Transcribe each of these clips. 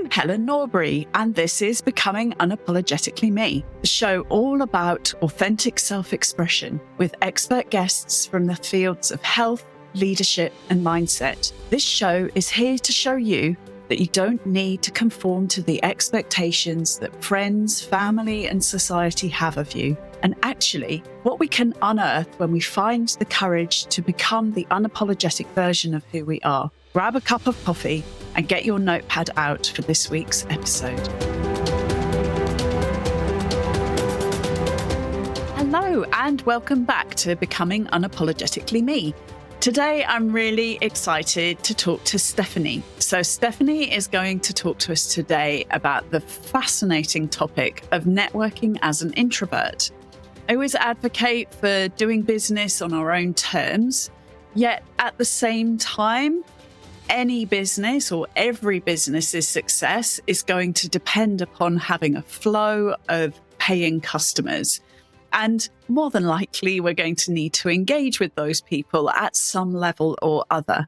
I'm Helen Norbury, and this is Becoming Unapologetically Me, the show all about authentic self-expression with expert guests from the fields of health, leadership, and mindset. This show is here to show you that you don't need to conform to the expectations that friends, family, and society have of you, and actually what we can unearth when we find the courage to become the unapologetic version of who we are. Grab a cup of coffee and get your notepad out for this week's episode. Hello, and welcome back to Becoming Unapologetically Me. Today, I'm really excited to talk to Stephanie. So Stephanie is going to talk to us today about the fascinating topic of networking as an introvert. I always advocate for doing business on our own terms, yet at the same time, any business or every business's success is going to depend upon having a flow of paying customers. And more than likely, we're going to need to engage with those people at some level or other.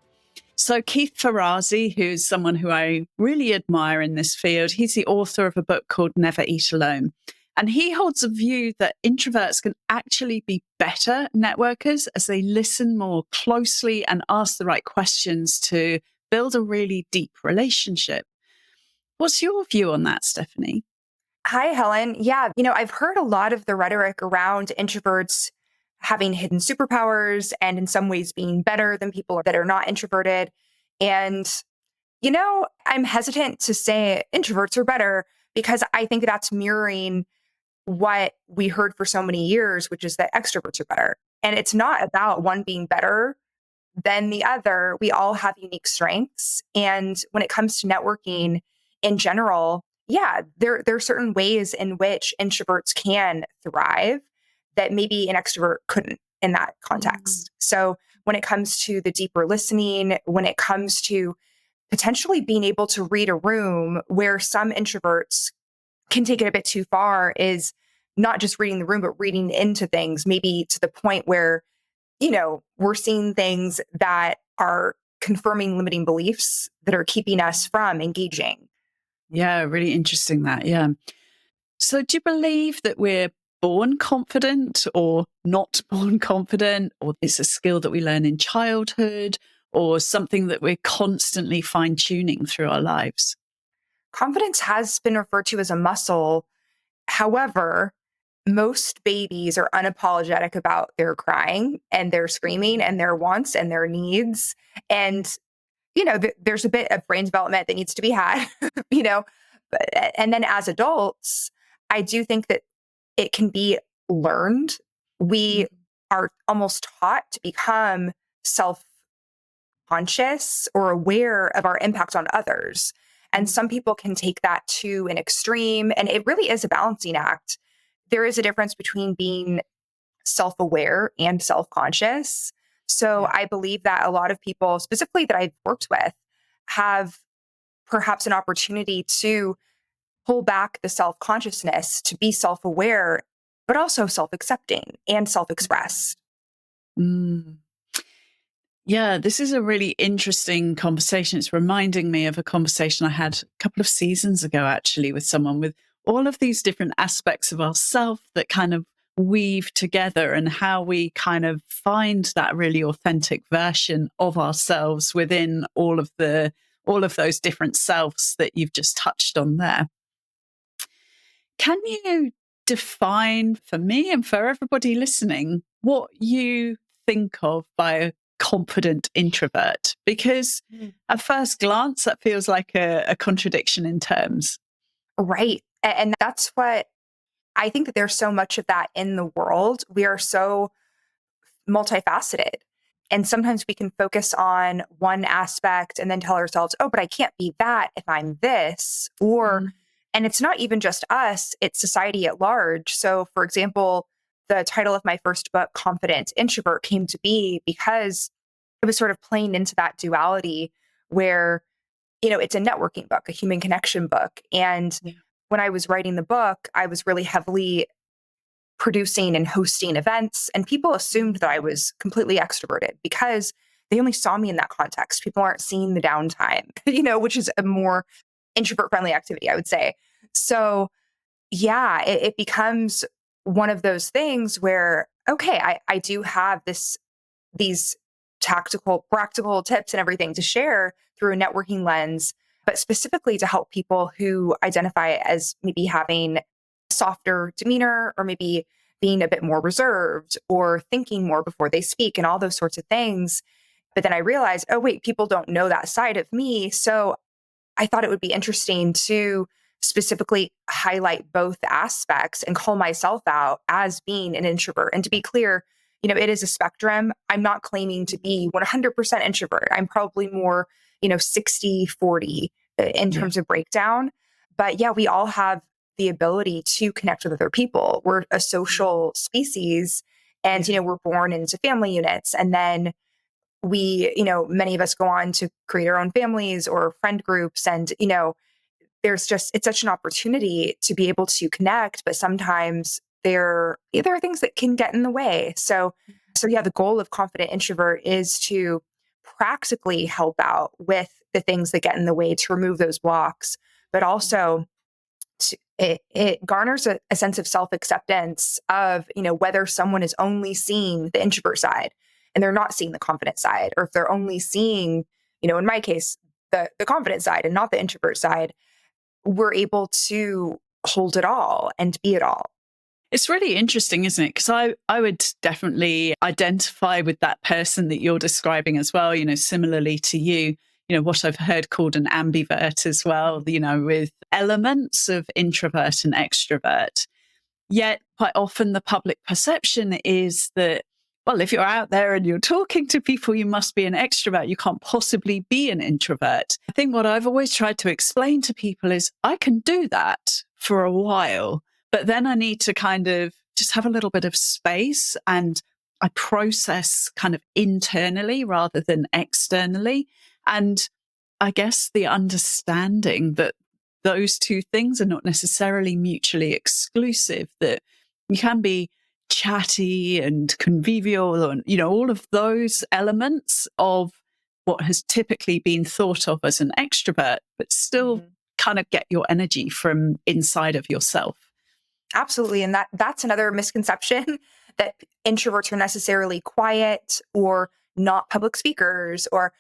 So Keith Ferrazzi, who's someone who I really admire in this field, he's the author of a book called Never Eat Alone. And he holds a view that introverts can actually be better networkers as they listen more closely and ask the right questions to build a really deep relationship. What's your view on that, Stephanie? Hi, Helen. Yeah, I've heard a lot of the rhetoric around introverts having hidden superpowers and in some ways being better than people that are not introverted. And, I'm hesitant to say introverts are better because I think that's mirroring what we heard for so many years, which is that extroverts are better. And it's not about one being better than the other. We all have unique strengths. And when it comes to networking in general, there are certain ways in which introverts can thrive that maybe an extrovert couldn't in that context. So when it comes to the deeper listening, when it comes to potentially being able to read a room where some introverts can take it a bit too far is not just reading the room, but reading into things, maybe to the point where, we're seeing things that are confirming limiting beliefs that are keeping us from engaging. Yeah, really interesting that. Yeah. So do you believe that we're born confident or not born confident, or it's a skill that we learn in childhood, or something that we're constantly fine-tuning through our lives? Confidence has been referred to as a muscle. However, most babies are unapologetic about their crying and their screaming and their wants and their needs. And, there's a bit of brain development that needs to be had, and then as adults, I do think that it can be learned. We are almost taught to become self-conscious or aware of our impact on others. And some people can take that to an extreme, and it really is a balancing act. There is a difference between being self-aware and self-conscious. So I believe that a lot of people, specifically that I've worked with, have perhaps an opportunity to pull back the self-consciousness to be self-aware, but also self-accepting and self-expressed. Mm. Yeah, this is a really interesting conversation. It's reminding me of a conversation I had a couple of seasons ago, actually, with someone with all of these different aspects of ourself that kind of weave together, and how we kind of find that really authentic version of ourselves within all of those different selves that you've just touched on there. Can you define for me and for everybody listening what you think of by a confident introvert? Because at first glance, that feels like a contradiction in terms. Right. And that's what I think, that there's so much of that in the world. We are so multifaceted. And sometimes we can focus on one aspect and then tell ourselves, oh, but I can't be that if I'm this. And it's not even just us, it's society at large. So, for example, the title of my first book, Confident Introvert, came to be because it was sort of playing into that duality where, it's a networking book, a human connection book. And when I was writing the book, I was really heavily producing and hosting events, and people assumed that I was completely extroverted because they only saw me in that context. People aren't seeing the downtime, which is a more introvert friendly activity, I would say. So yeah, it becomes one of those things where, okay, I do have these tactical, practical tips and everything to share through a networking lens, but specifically to help people who identify as maybe having softer demeanor or maybe being a bit more reserved or thinking more before they speak and all those sorts of things. But then I realized, oh, wait, people don't know that side of me. So I thought it would be interesting to specifically highlight both aspects and call myself out as being an introvert. And to be clear, it is a spectrum. I'm not claiming to be 100% introvert. I'm probably more, 60-40 in Yeah. terms of breakdown. But yeah, we all have the ability to connect with other people. We're a social species and, we're born into family units. And then many of us go on to create our own families or friend groups. And, it's such an opportunity to be able to connect, but sometimes there are things that can get in the way. So yeah, the goal of Confident Introvert is to practically help out with the things that get in the way to remove those blocks, but also it garners a sense of self-acceptance of, whether someone is only seeing the introvert side and they're not seeing the confident side, or if they're only seeing, in my case, the confident side and not the introvert side, we're able to hold it all and be it all. It's really interesting, isn't it? Because I would definitely identify with that person that you're describing as well, similarly to you, what I've heard called an ambivert as well, with elements of introvert and extrovert. Yet quite often the public perception is that, well, if you're out there and you're talking to people, you must be an extrovert. You can't possibly be an introvert. I think what I've always tried to explain to people is I can do that for a while, but then I need to kind of just have a little bit of space and I process kind of internally rather than externally. And I guess the understanding that those two things are not necessarily mutually exclusive, that you can be chatty and convivial and, all of those elements of what has typically been thought of as an extrovert, but still kind of get your energy from inside of yourself. Absolutely. And that's another misconception that introverts are necessarily quiet or not public speakers or,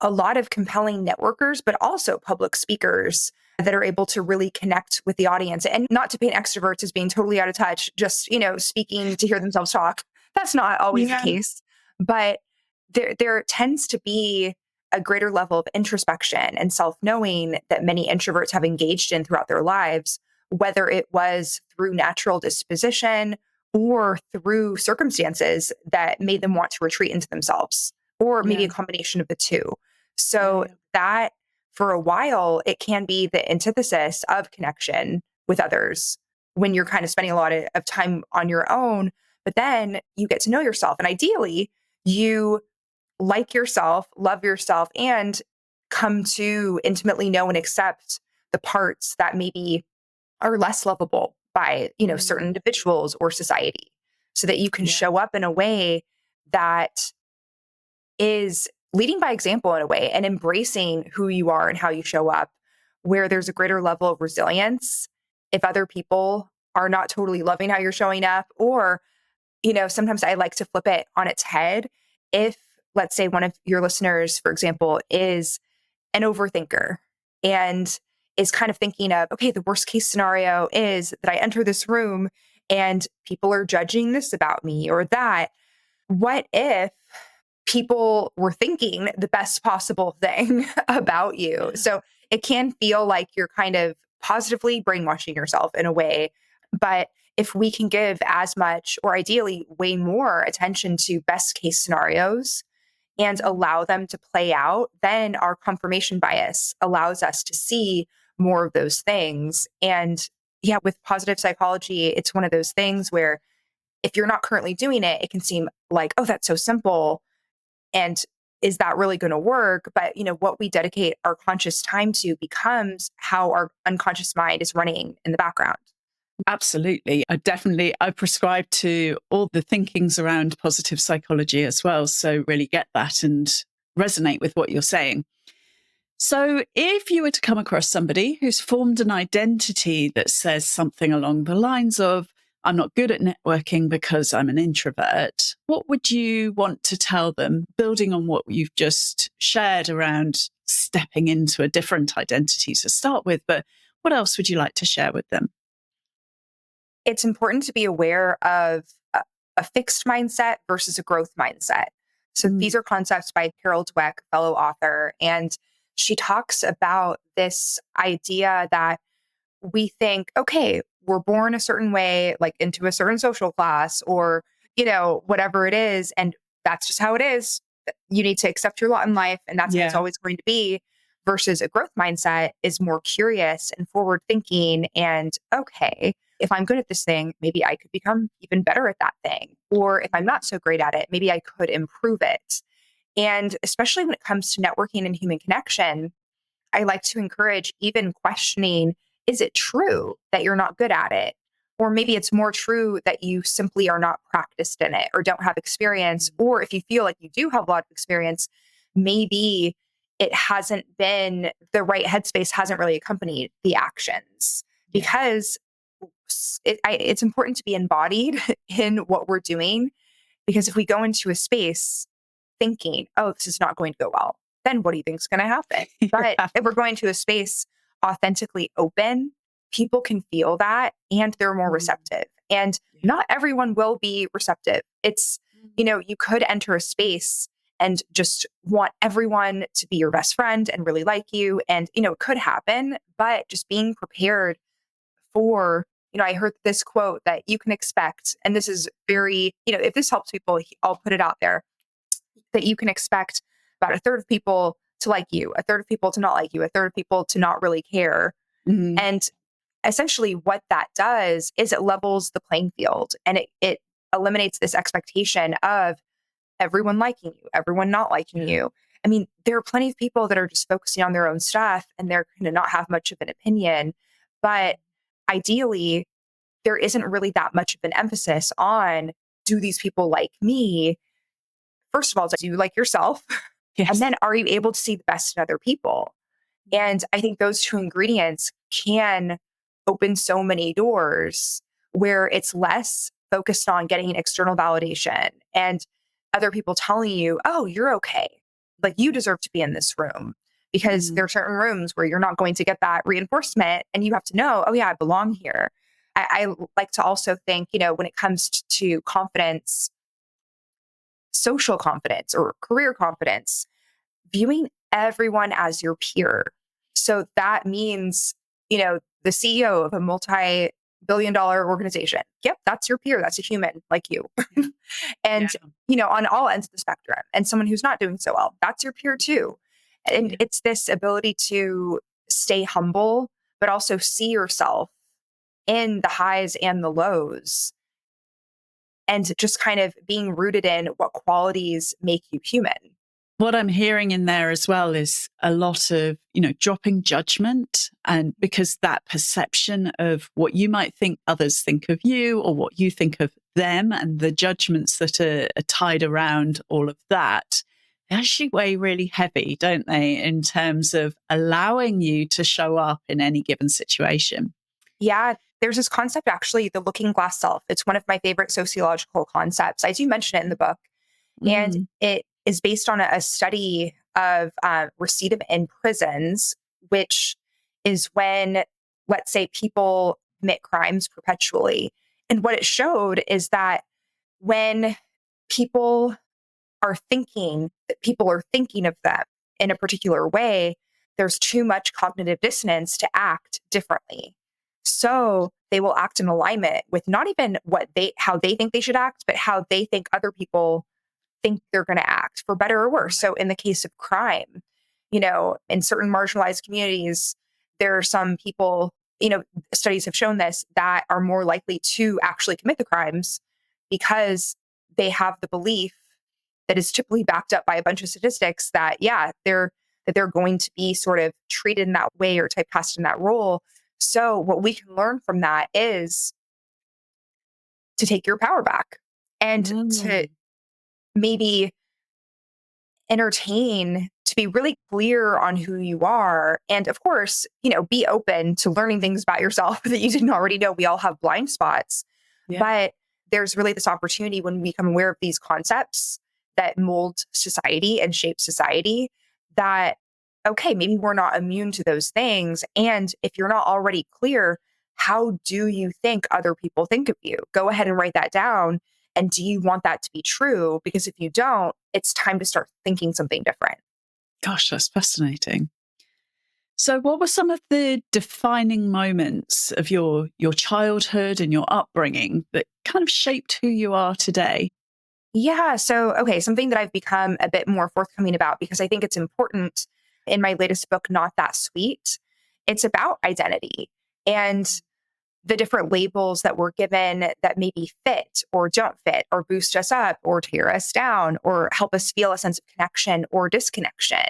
a lot of compelling networkers, but also public speakers that are able to really connect with the audience. And not to paint extroverts as being totally out of touch, just, speaking to hear themselves talk. That's not always the case. But there tends to be a greater level of introspection and self-knowing that many introverts have engaged in throughout their lives, whether it was through natural disposition or through circumstances that made them want to retreat into themselves, or maybe a combination of the two. So that for a while, it can be the antithesis of connection with others when you're kind of spending a lot of time on your own, but then you get to know yourself. And ideally, you like yourself, love yourself, and come to intimately know and accept the parts that maybe are less lovable by, certain individuals or society, so that you can show up in a way that is leading by example in a way and embracing who you are and how you show up, where there's a greater level of resilience if other people are not totally loving how you're showing up. Or, sometimes I like to flip it on its head. If, let's say, one of your listeners, for example, is an overthinker and is kind of thinking of, okay, the worst case scenario is that I enter this room and people are judging this about me or that. What if people were thinking the best possible thing about you? So it can feel like you're kind of positively brainwashing yourself in a way. But if we can give as much or ideally way more attention to best case scenarios and allow them to play out, then our confirmation bias allows us to see more of those things. And yeah, with positive psychology, it's one of those things where if you're not currently doing it, it can seem like, oh, that's so simple. And is that really going to work? But, what we dedicate our conscious time to becomes how our unconscious mind is running in the background. Absolutely. I prescribe to all the thinkings around positive psychology as well. So really get that and resonate with what you're saying. So, if you were to come across somebody who's formed an identity that says something along the lines of, I'm not good at networking because I'm an introvert, what would you want to tell them, building on what you've just shared around stepping into a different identity to start with? But what else would you like to share with them? It's important to be aware of a fixed mindset versus a growth mindset. So Mm, these are concepts by Carol Dweck, fellow author, and she talks about this idea that we think, okay, we're born a certain way, like into a certain social class or, whatever it is. And that's just how it is. You need to accept your lot in life. And that's how it's yeah. always going to be. Versus a growth mindset is more curious and forward thinking. And okay, if I'm good at this thing, maybe I could become even better at that thing. Or if I'm not so great at it, maybe I could improve it. And especially when it comes to networking and human connection, I like to encourage even questioning, is it true that you're not good at it? Or maybe it's more true that you simply are not practiced in it or don't have experience. Or if you feel like you do have a lot of experience, maybe it hasn't been the right headspace, hasn't really accompanied the actions. Yeah. Because it's important to be embodied in what we're doing. Because if we go into a space thinking, oh, this is not going to go well, then what do you think is going to happen? But Yeah. if we're going to a space authentically open, people can feel that and they're more Mm, receptive. And yeah. not everyone will be receptive. It's, you could enter a space and just want everyone to be your best friend and really like you. And, it could happen, but just being prepared for, I heard this quote that you can expect, and this is very, if this helps people, I'll put it out there that you can expect about a third of people to like you, a third of people to not like you, a third of people to not really care. Mm, And essentially what that does is it levels the playing field and it eliminates this expectation of everyone liking you, everyone not liking yeah. you. I mean, there are plenty of people that are just focusing on their own stuff and they're going to not have much of an opinion. But ideally, there isn't really that much of an emphasis on, do these people like me? First of all, do you like yourself? And Yes. then are you able to see the best in other people? And I think those two ingredients can open so many doors where it's less focused on getting external validation and other people telling you, oh, you're okay. Like you deserve to be in this room. Because Mm, there are certain rooms where you're not going to get that reinforcement and you have to know, oh, yeah, I belong here. I like to also think, when it comes to confidence, social confidence or career confidence, viewing everyone as your peer. So that means, the CEO of a multi-billion dollar organization. Yep, that's your peer. That's a human like you. yeah. And, Yeah. on all ends of the spectrum. And someone who's not doing so well, that's your peer too. And Yeah. it's this ability to stay humble, but also see yourself in the highs and the lows and just kind of being rooted in what qualities make you human. What I'm hearing in there as well is a lot of, dropping judgment. And because that perception of what you might think others think of you or what you think of them and the judgments that are tied around all of that, they actually weigh really heavy, don't they, in terms of allowing you to show up in any given situation. Yeah, there's this concept actually, the looking glass self. It's one of my favorite sociological concepts. I do mention it in the book, and Mm, it is based on a study of recidivism in prisons, which is when, let's say, people commit crimes perpetually. And what it showed is that when people are thinking that people are thinking of them in a particular way, there's too much cognitive dissonance to act differently. So they will act in alignment with not even how they think they should act, but how they think other people think they're going to act, for better or worse. So in the case of crime, in certain marginalized communities, there are some people, studies have shown this, that are more likely to actually commit the crimes because they have the belief that is typically backed up by a bunch of statistics that, yeah, they're going to be sort of treated in that way or typecast in that role. So what we can learn from that is to take your power back and to mm, maybe entertain to be really clear on who you are. And of course, be open to learning things about yourself that you didn't already know. We all have blind spots, Yeah. but there's really this opportunity when we become aware of these concepts that mold society and shape society that, okay, maybe we're not immune to those things. And if you're not already clear, how do you think other people think of you? Go ahead and write that down. And do you want that to be true? Because if you don't, it's time to start thinking something different. Gosh, that's fascinating. So what were some of the defining moments of your childhood and your upbringing that kind of shaped who you are today? Yeah. So, okay, something that I've become a bit more forthcoming about because I think it's important in my latest book, Not That Sweet. It's about identity and the different labels that we're given that maybe fit or don't fit or boost us up or tear us down or help us feel a sense of connection or disconnection.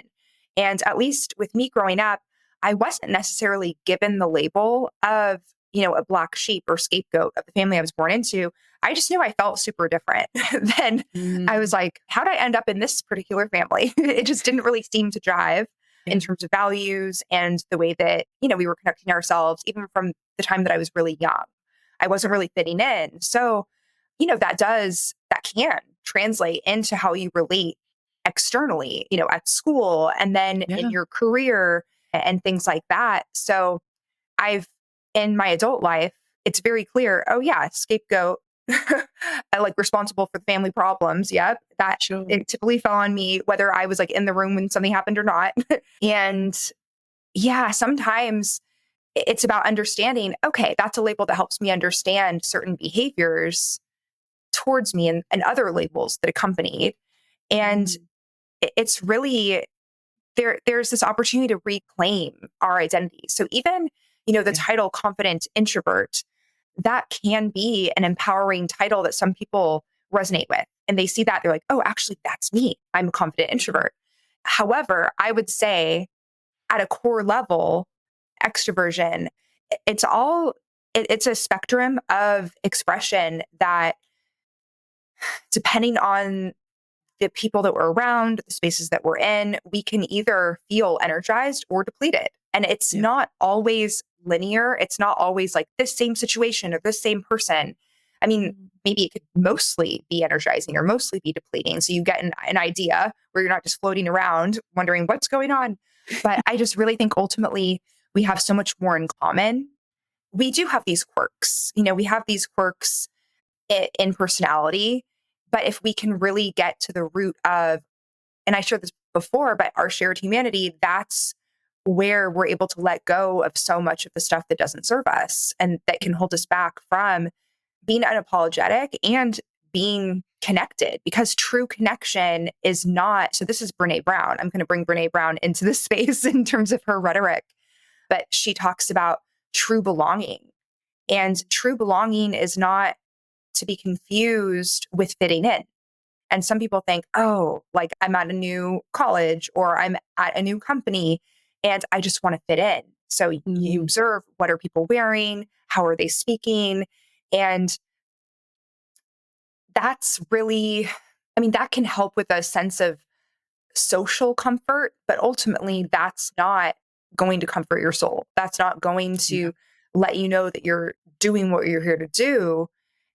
And at least with me growing up, I wasn't necessarily given the label of, a black sheep or scapegoat of the family I was born into. I just knew I felt super different. Then I was Mm, like, how did I end up in this particular family? It just didn't really seem to drive yeah, in terms of values and the way that, we were connecting ourselves, even from the time that I was really young. I wasn't really fitting in. So, that can translate into how you relate externally, at school and then in yeah, your career and things like that. So I've, in my adult life, it's very clear, oh yeah, scapegoat, I like responsible for the family problems. Yep. That sure. it typically fell on me, whether I was like in the room when something happened or not. And yeah, sometimes it's about understanding, okay, that's a label that helps me understand certain behaviors towards me and other labels that accompany. And Mm, it's really there's this opportunity to reclaim our identity. So even, the yeah, title confident introvert, that can be an empowering title that some people resonate with. And they see that they're like, oh, actually, that's me. I'm a confident yeah, introvert. However, I would say at a core level, extroversion, it's all it's a spectrum of expression that depending on the people that we're around, the spaces that we're in, we can either feel energized or depleted. And it's yeah. not always linear. It's not always like this same situation or this same person. I mean, Mm, maybe it could mostly be energizing or mostly be depleting. So you get an idea where you're not just floating around wondering what's going on. But I just really think ultimately we have so much more in common. We do have these quirks. We have these quirks in personality. But if we can really get to the root of, and I shared this before, but our shared humanity, that's where we're able to let go of so much of the stuff that doesn't serve us and that can hold us back from being unapologetic and being connected because true connection is not. So, this is Brene Brown. I'm going to bring Brene Brown into this space in terms of her rhetoric, but she talks about true belonging. And true belonging is not to be confused with fitting in. And some people think, oh, like I'm at a new college or I'm at a new company and I just want to fit in. So you mm, observe, what are people wearing? How are they speaking? And that's really, I mean, that can help with a sense of social comfort, but ultimately that's not going to comfort your soul. That's not going yeah, to let you know that you're doing what you're here to do.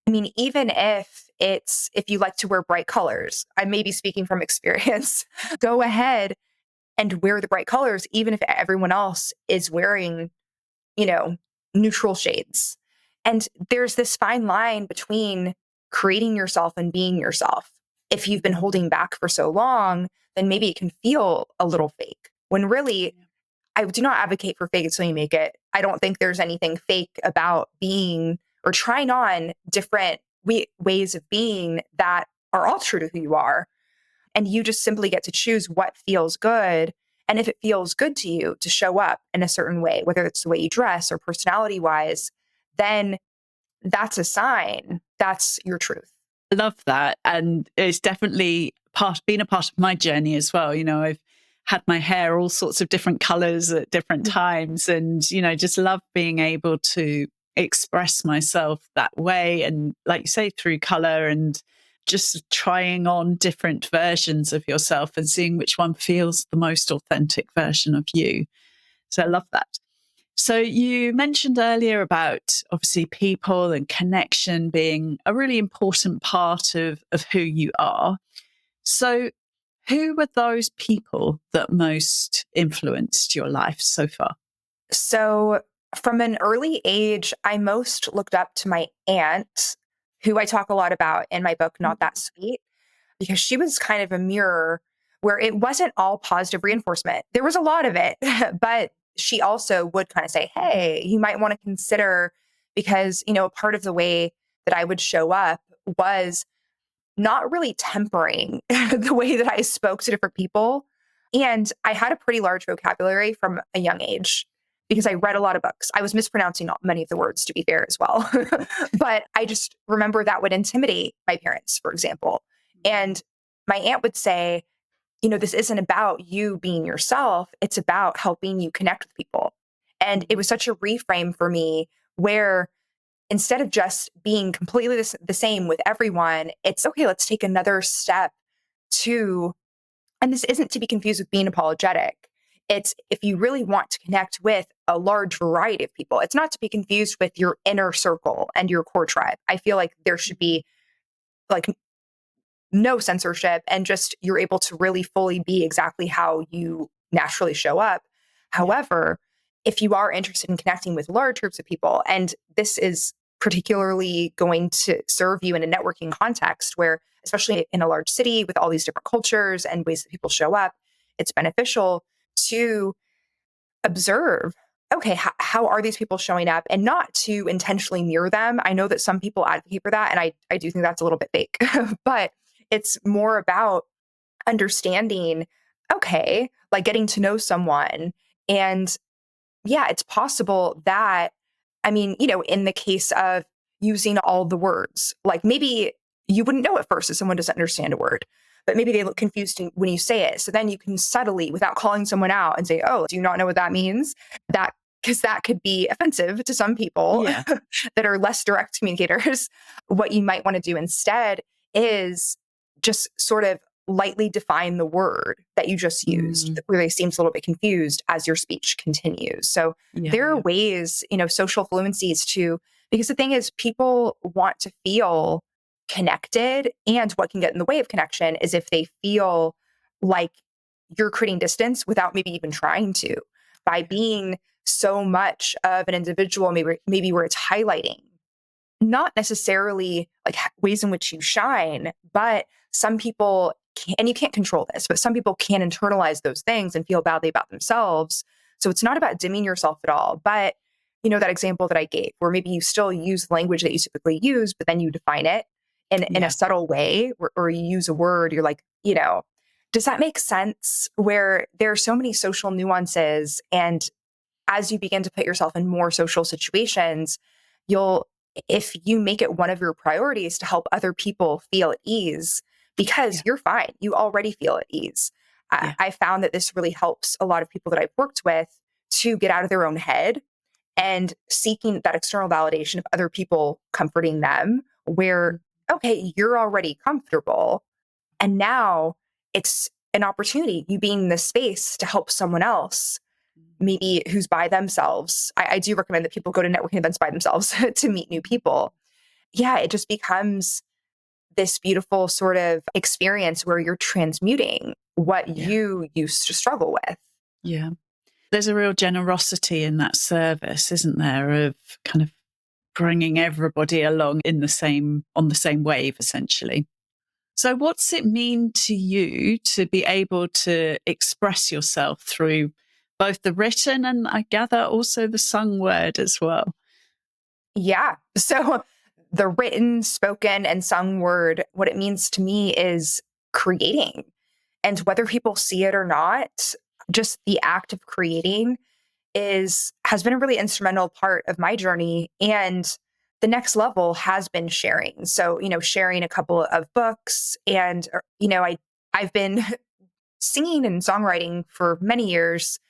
I mean, even if you like to wear bright colors, I may be speaking from experience, go ahead and wear the bright colors, even if everyone else is wearing, you know, neutral shades. And there's this fine line between creating yourself and being yourself. If you've been mm, holding back for so long, then maybe it can feel a little fake. When really, yeah, I do not advocate for fake it till you make it. I don't think there's anything fake about being or trying on different ways of being that are all true to who you are. And you just simply get to choose what feels good. And if it feels good to you to show up in a certain way, whether it's the way you dress or personality wise, then that's a sign that's your truth. love that. And it's definitely been a part of my journey as well. I've had my hair all sorts of different colors at different times and, just love being able to express myself that way. And like you say, through color and just trying on different versions of yourself and seeing which one feels the most authentic version of you. So I love that. So you mentioned earlier about obviously people and connection being a really important part of who you are. So who were those people that most influenced your life so far? So from an early age, I most looked up to my aunt, who I talk a lot about in my book, Not That Sweet, because she was kind of a mirror where it wasn't all positive reinforcement. There was a lot of it, but she also would kind of say, hey, you might want to consider, because, part of the way that I would show up was not really tempering the way that I spoke to different people. And I had a pretty large vocabulary from a young age because I read a lot of books. I was mispronouncing many of the words, to be fair, as well. But I just remember that would intimidate my parents, for example. And my aunt would say, this isn't about you being yourself. It's about helping you connect with people. And it was such a reframe for me where instead of just being completely the same with everyone, it's okay, let's take another step to, and this isn't to be confused with being apologetic. It's if you really want to connect with a large variety of people, it's not to be confused with your inner circle and your core tribe. I feel like there should be like no censorship and just you're able to really fully be exactly how you naturally show up. However, if you are interested in connecting with large groups of people, and this is particularly going to serve you in a networking context where, especially in a large city with all these different cultures and ways that people show up, it's beneficial to observe, okay, how are these people showing up, and not to intentionally mirror them. I know that some people advocate for that, and I do think that's a little bit fake, but it's more about understanding, okay, like getting to know someone. And yeah, it's possible that, in the case of using all the words, like maybe you wouldn't know at first if someone doesn't understand a word, but maybe they look confused when you say it. So then you can subtly, without calling someone out and say, oh, do you not know what that means? Because that could be offensive to some people Yeah. that are less direct communicators. What you might want to do instead is just sort of lightly define the word that you just used, where they seems a little bit confused as your speech continues. So there are ways, social fluencies to, because the thing is, people want to feel connected. And what can get in the way of connection is if they feel like you're creating distance without maybe even trying to, by being so much of an individual, maybe where it's highlighting not necessarily like ways in which you shine, but some people can, and you can't control this, but some people can internalize those things and feel badly about themselves. So it's not about dimming yourself at all. But, that example that I gave, where maybe you still use language that you typically use, but then you define it in a subtle way, or you use a word, you're like, does that make sense? Where there are so many social nuances. And as you begin to put yourself in more social situations, if you make it one of your priorities to help other people feel at ease, because you're fine, you already feel at ease. I found that this really helps a lot of people that I've worked with to get out of their own head and seeking that external validation of other people comforting them, where, okay, you're already comfortable. And now it's an opportunity, you being in this space to help someone else, maybe who's by themselves. I do recommend that people go to networking events by themselves to meet new people. Yeah, it just becomes this beautiful sort of experience where you're transmuting what you used to struggle with. Yeah. There's a real generosity in that service, isn't there, of kind of bringing everybody along on the same wave, essentially. So what's it mean to you to be able to express yourself through both the written and, I gather, also the sung word as well? Yeah. So the written, spoken, and sung word, what it means to me is creating. And whether people see it or not, just the act of creating has been a really instrumental part of my journey. And the next level has been sharing. So, sharing a couple of books, and, I've been singing and songwriting for many years.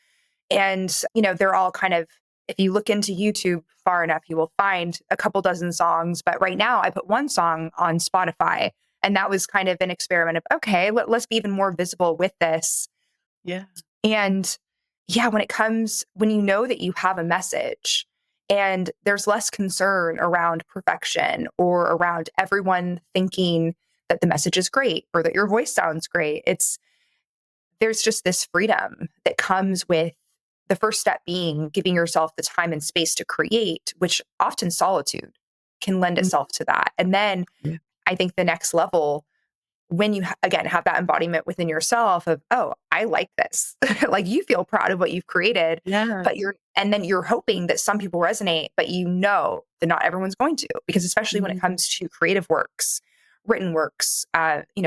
And, they're all kind of, if you look into YouTube far enough, you will find a couple dozen songs. But right now I put one song on Spotify, And that was kind of an experiment of, okay, let's be even more visible with this. Yeah. And yeah, when you know that you have a message and there's less concern around perfection or around everyone thinking that the message is great or that your voice sounds great, there's just this freedom that comes with the first step being giving yourself the time and space to create, which often solitude can lend Mm, itself to that. And then yeah. I think the next level, when you again have that embodiment within yourself of, oh, I like this, like you feel proud of what you've created, Yeah. and then you're hoping that some people resonate, but you know that not everyone's going to, because especially when it Mm, comes to creative works, written works,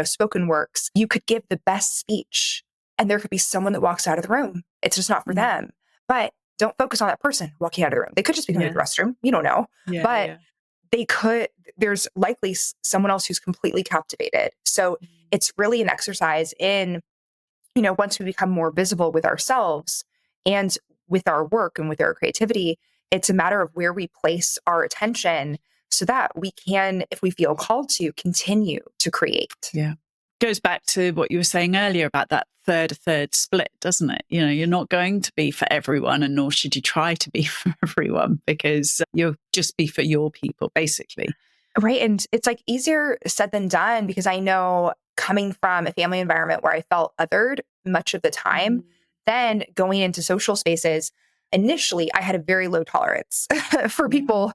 spoken works, you could give the best speech and there could be someone that walks out of the room. It's just not for mm, them. But don't focus on that person walking out of the room. They could just be going to yeah. the restroom. You don't know. Yeah. But Yeah. they could, there's likely someone else who's completely captivated. So Mm, it's really an exercise in, once we become more visible with ourselves and with our work and with our creativity, it's a matter of where we place our attention so that we can, if we feel called to, continue to create. yeah. Goes back to what you were saying earlier about that third split, doesn't it? You're not going to be for everyone, and nor should you try to be for everyone, because you'll just be for your people, basically. Right. And it's like easier said than done, because I know coming from a family environment where I felt othered much of the time, Mm, then going into social spaces, initially I had a very low tolerance for yeah. people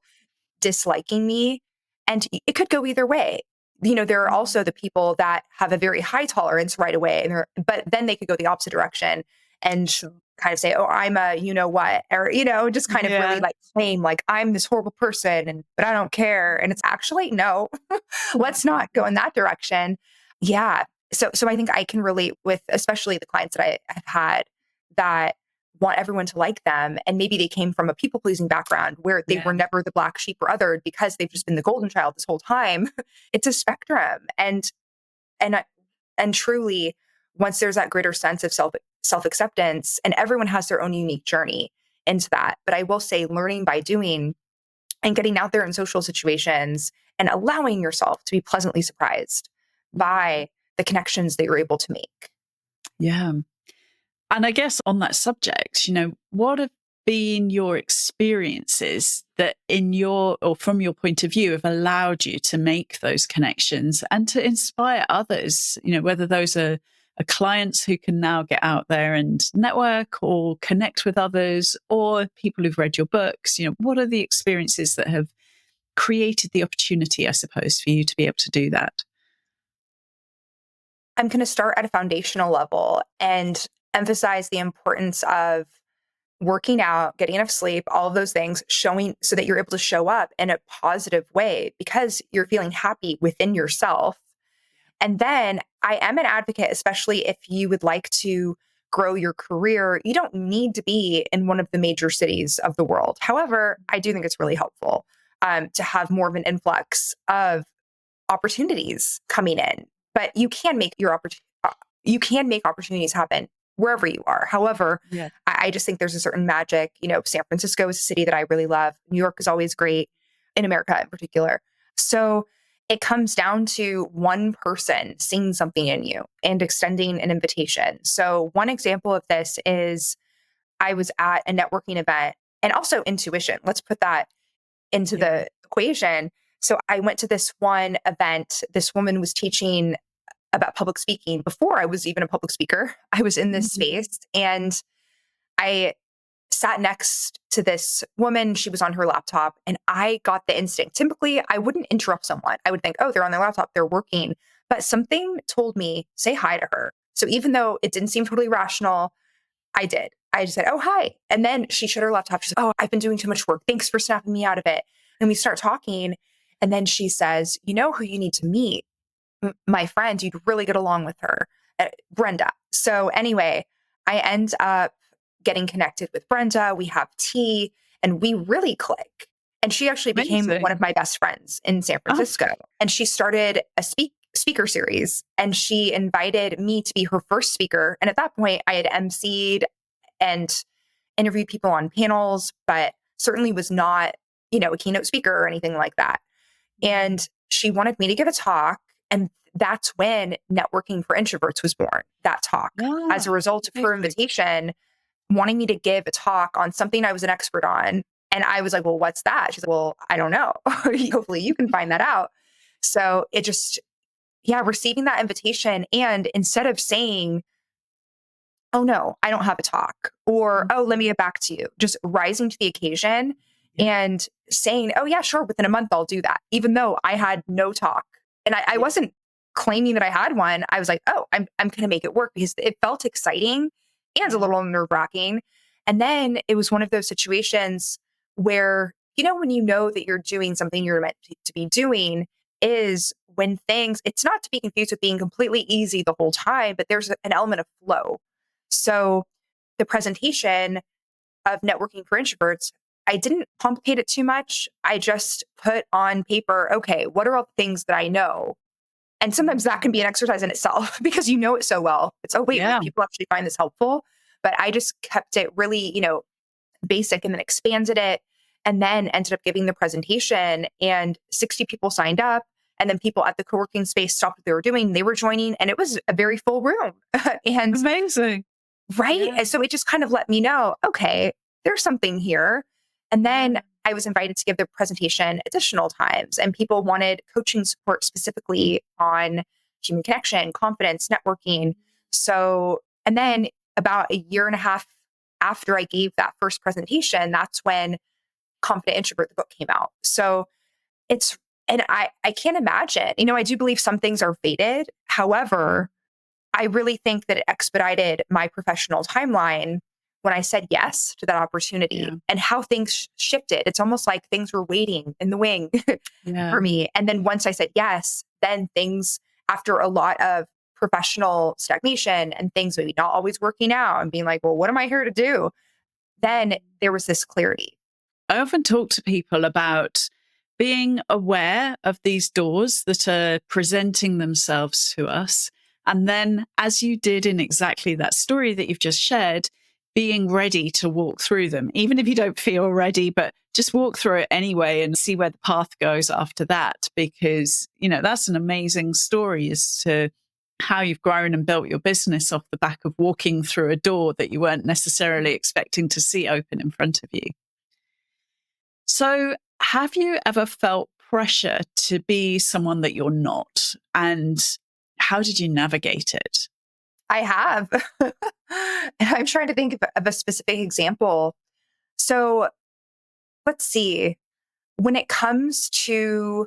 disliking me. And it could go either way. There are Mm, also the people that have a very high tolerance right away, but then they could go the opposite direction and sure. kind of say, "Oh, I'm a you know what," or just kind of really Yeah. like claim like I'm this horrible person, but I don't care. And it's actually no, let's not go in that direction. Yeah. So I think I can relate with especially the clients that I have had that want everyone to like them. And maybe they came from a people pleasing background where they Yeah. were never the black sheep or othered because they've just been the golden child this whole time. It's a spectrum. And and truly, once there's that greater sense of self acceptance, and everyone has their own unique journey into that. But I will say, learning by doing and getting out there in social situations and allowing yourself to be pleasantly surprised Mm, by the connections that you're able to make. yeah. And I guess on that subject, what have been your experiences that from your point of view have allowed you to make those connections and to inspire others, whether those are clients who can now get out there and network or connect with others, or people who've read your books. What are the experiences that have created the opportunity, I suppose, for you to be able to do that? I'm going to start at a foundational level and emphasize the importance of working out, getting enough sleep, all of those things, showing so that you're able to show up in a positive way because you're feeling happy within yourself. And then I am an advocate, especially if you would like to grow your career. You don't need to be in one of the major cities of the world. However, I do think it's really helpful to have more of an influx of opportunities coming in. But you can make opportunities happen wherever you are. However, Yeah. I just think there's a certain magic. San Francisco is a city that I really love. New York is always great, in America in particular. So it comes down to one person seeing something in you and extending an invitation. So one example of this is I was at a networking event, and also intuition. Let's put that into Yeah. the equation. So I went to this one event. This woman was teaching about public speaking before I was even a public speaker. I was in this Mhm. space and I sat next to this woman. She was on her laptop and I got the instinct. Typically, I wouldn't interrupt someone. I would think, oh, they're on their laptop, they're working. But something told me, say hi to her. So even though it didn't seem totally rational, I did. I just said, oh, hi. And then she shut her laptop. She's like, oh, I've been doing too much work. Thanks for snapping me out of it. And we start talking. And then she says, you know who you need to meet? My friend, you'd really get along with her, Brenda. So anyway, I end up getting connected with Brenda. We have tea and we really click. And she actually became one Amazing. of my best friends in San Oh, Francisco. And she started a speaker series and she invited me to be her first speaker. And at that point, I had emceed and interviewed people on panels, but certainly was not, a keynote speaker or anything like that. mm, And she wanted me to give a talk. And that's when Networking for Introverts was born, that talk, as a Ah, result of her amazing. invitation, wanting me to give a talk on something I was an expert on. And I was like, well, what's that? She's like, well, I don't know. Hopefully you can find that out. So it just, yeah, receiving that invitation. And instead of saying, oh no, I don't have a talk, or, Mm, oh, let me get back to you, just rising to the occasion yeah, and saying, oh yeah, sure, within a month I'll do that, even though I had no talk. And I yeah, wasn't claiming that I had one. I was like, oh, I'm going to make it work, because it felt exciting and a yeah, little nerve wracking. And then it was one of those situations where, when you know that you're doing something you're meant to be doing, is when things, it's not to be confused with being completely easy the whole time, but there's an element of flow. So the presentation of Networking for Introverts, I didn't complicate it too much. I just put on paper, okay, what are all the things that I know? And mm, sometimes that can be an exercise in itself because you know it so well. It's, oh, wait, will yeah. people actually find this helpful? But I just kept it really, basic, and then expanded it, and then ended up giving the presentation, and 60 people signed up. And then people at the co-working space stopped what they were doing. They were joining, and it was a very full room. And Amazing. right. Yeah, And so it just kind of let me know, okay, there's something here. And then yeah. I was invited to give the presentation additional times, and people wanted coaching support specifically on human connection, confidence, networking. So, and then about a year and a half after I gave that first presentation, that's when Confident Introvert, the book, came out. So it's, and I can't imagine, I do believe some things are fated. However, I really think that it expedited my professional timeline when I said yes to that opportunity, Yeah, and how things shifted. It's almost like things were waiting in the wing yeah. for me. And then once I said yes, then things, after a lot of professional stagnation and things maybe not always working out and being like, well, what am I here to do? Then there was this clarity. I often talk to people about being aware of these doors that are presenting themselves to us. And then, as you did in exactly that story that you've just shared, being ready to walk through them, even if you don't feel ready, but just walk through it anyway and see where the path goes after that. Because, that's an amazing story as to how you've grown and built your business off the back of walking through a door that you weren't necessarily expecting to see open in front of you. So, have you ever felt pressure to be someone that you're not? And how did you navigate it? I have. And I'm trying to think of a specific example. So let's see. When it comes to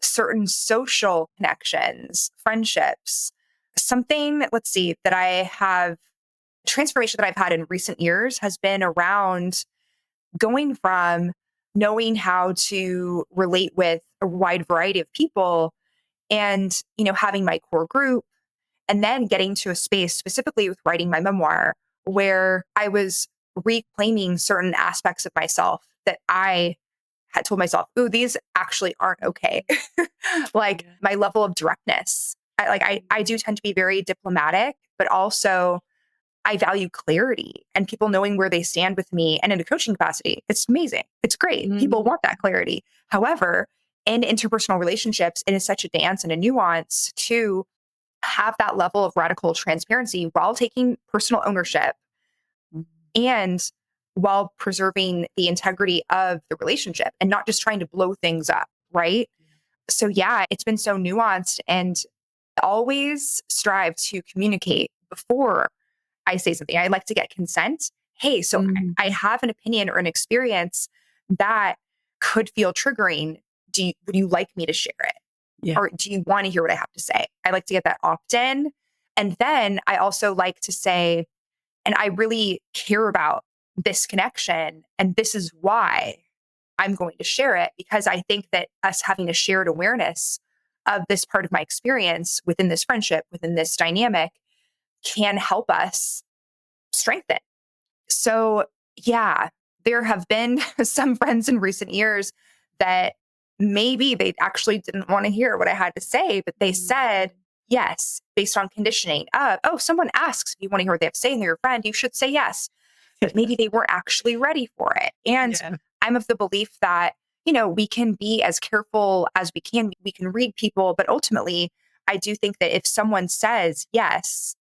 certain social connections, friendships, something, let's see, that I have, transformation that I've had in recent years has been around going from knowing how to relate with a wide variety of people, and, having my core group, and then getting to a space specifically with writing my memoir where I was reclaiming certain aspects of myself that I had told myself, ooh, these actually aren't okay. Like Yeah. my level of directness. I do tend to be very diplomatic, but also I value clarity and people knowing where they stand with me. And in a coaching capacity, it's amazing. It's great. People Mm, want that clarity. However, in interpersonal relationships, it is such a dance and a nuance to have that level of radical transparency while taking personal ownership, mm, and while preserving the integrity of the relationship and not just trying to blow things up. Right. So, yeah, it's been so nuanced, and always strive to communicate before I say something. I like to get consent. Hey, so mm, I have an opinion or an experience that could feel triggering. Would you like me to share it? yeah. Or do you want to hear what I have to say? I like to get that opt in. And then I also like to say, and I really care about this connection, and this is why I'm going to share it, because I think that us having a shared awareness of this part of my experience within this friendship, within this dynamic, can help us strengthen. So, yeah, there have been some friends in recent years that maybe they actually didn't want to hear what I had to say, but they Mm, said yes based on conditioning of, oh, someone asks if you want to hear what they have to say and they're your friend, you should say yes. But maybe they weren't actually ready for it. And yeah. I'm of the belief that we can be as careful as we can. We can read people, but ultimately, I do think that if someone says yes,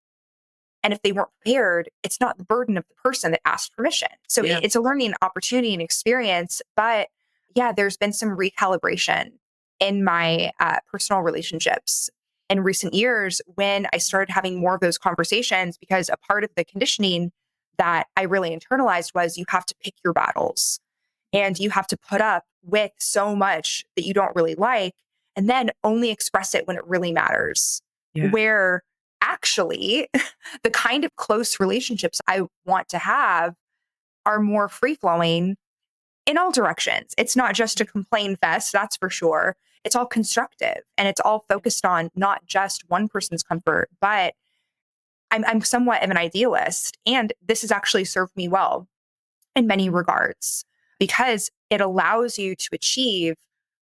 and if they weren't prepared, it's not the burden of the person that asked permission. So Yeah. it's a learning opportunity and experience. But yeah, there's been some recalibration in my personal relationships in recent years when I started having more of those conversations, because a part of the conditioning that I really internalized was you have to pick your battles and you have to put up with so much that you don't really like and then only express it when it really matters. Yeah. Where actually, the kind of close relationships I want to have are more free flowing in all directions. It's not just a complain fest, that's for sure. It's all constructive and it's all focused on not just one person's comfort, but I'm somewhat of an idealist. And this has actually served me well in many regards because it allows you to achieve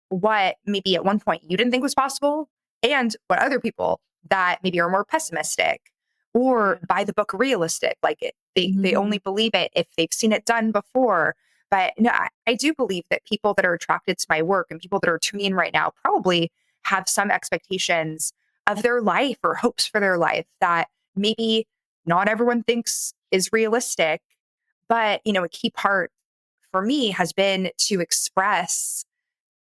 what maybe at one point you didn't think was possible and what other people that maybe are more pessimistic or Yeah. by the book realistic, like they only Mhm. believe it if they've seen it done before. But no, I do believe that people that are attracted to my work and people that are tuning in right now probably have some expectations of their life or hopes for their life that maybe not everyone thinks is realistic. But, a key part for me has been to express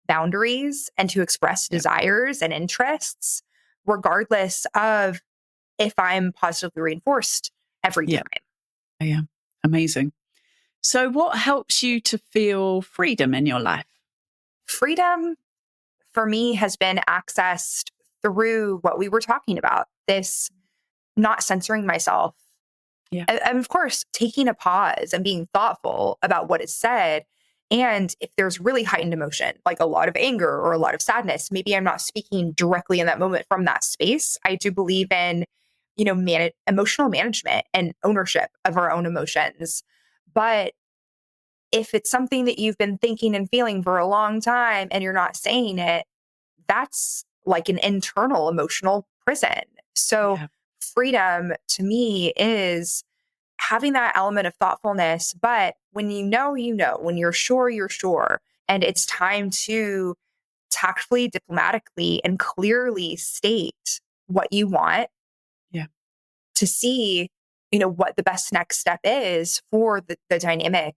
boundaries and to express Yeah. desires and interests, regardless of if I'm positively reinforced every Yeah. time. Yeah. Amazing. So, what helps you to feel freedom in your life? Freedom for me has been accessed through what we were talking about, this not censoring myself. Yeah. And of course, taking a pause and being thoughtful about what is said. And if there's really heightened emotion, like a lot of anger or a lot of sadness, maybe I'm not speaking directly in that moment from that space. I do believe in, emotional management and ownership of our own emotions. But if it's something that you've been thinking and feeling for a long time and you're not saying it, that's like an internal emotional prison. So Yeah. freedom to me is having that element of thoughtfulness. But when when you're sure, and it's time to tactfully, diplomatically, and clearly state what you want Yeah. to see, what the best next step is for the dynamic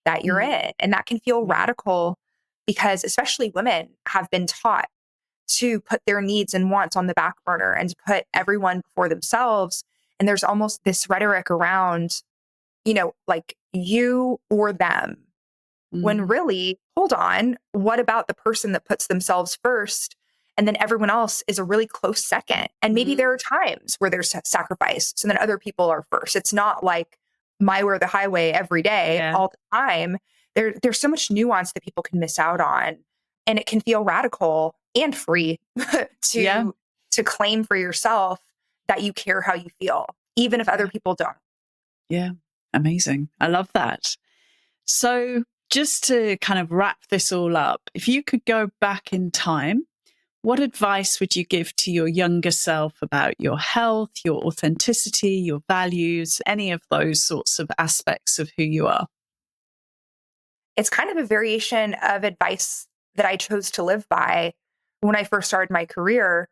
that you're Mm. in. And that can feel Yeah. radical because especially women have been taught to put their needs and wants on the back burner and to put everyone before themselves. And there's almost this rhetoric around, like you or them, when Mm. really, hold on, what about the person that puts themselves first? And then everyone else is a really close second. And maybe there are Mm. times where there's sacrifice. So then other people are first. It's not like my way or the highway every day, Yeah. all the time. There's so much nuance that people can miss out on. And it can feel radical and free Yeah. to claim for yourself that you care how you feel, even if other Yeah. people don't. Yeah. Amazing. I love that. So, just to kind of wrap this all up, if you could go back in time, what advice would you give to your younger self about your health, your authenticity, your values, any of those sorts of aspects of who you are? It's kind of a variation of advice that I chose to live by when I first started my career.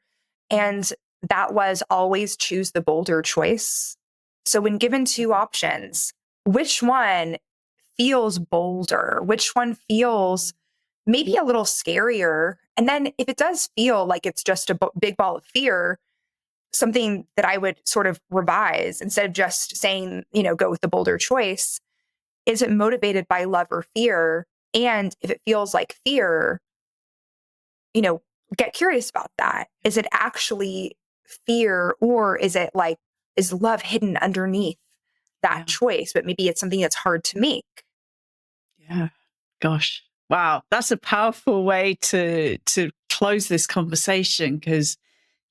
And that was always choose the bolder choice. So, when given two options, which one feels bolder? Which one feels maybe a little scarier? And then, if it does feel like it's just a big ball of fear, something that I would sort of revise instead of just saying, go with the bolder choice. Is it motivated by love or fear? And if it feels like fear, you know, get curious about that. Is it actually fear or is it like, is love hidden underneath that Yeah. choice? But maybe it's something that's hard to make. Yeah. Gosh. Wow. That's a powerful way to close this conversation because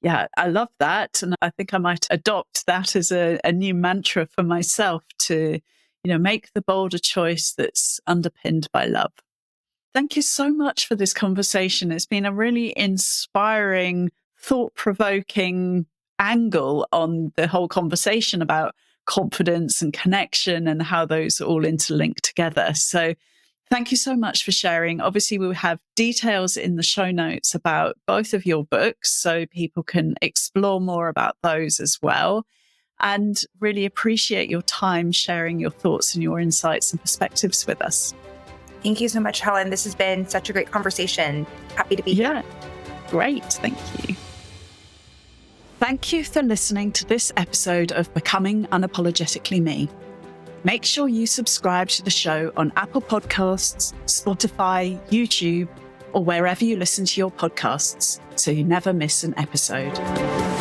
yeah, I love that. And I think I might adopt that as a new mantra for myself to, make the bolder choice that's underpinned by love. Thank you so much for this conversation. It's been a really inspiring, thought provoking angle on the whole conversation about confidence and connection and how those all interlink together. So, Thank you so much for sharing. Obviously, we'll have details in the show notes about both of your books so people can explore more about those as well. And really appreciate your time sharing your thoughts and your insights and perspectives with us. Thank you so much, Helen. This has been such a great conversation. Happy to be here. Great. Thank you. Thank you for listening to this episode of Becoming Unapologetically Me. Make sure you subscribe to the show on Apple Podcasts, Spotify, YouTube, or wherever you listen to your podcasts so you never miss an episode.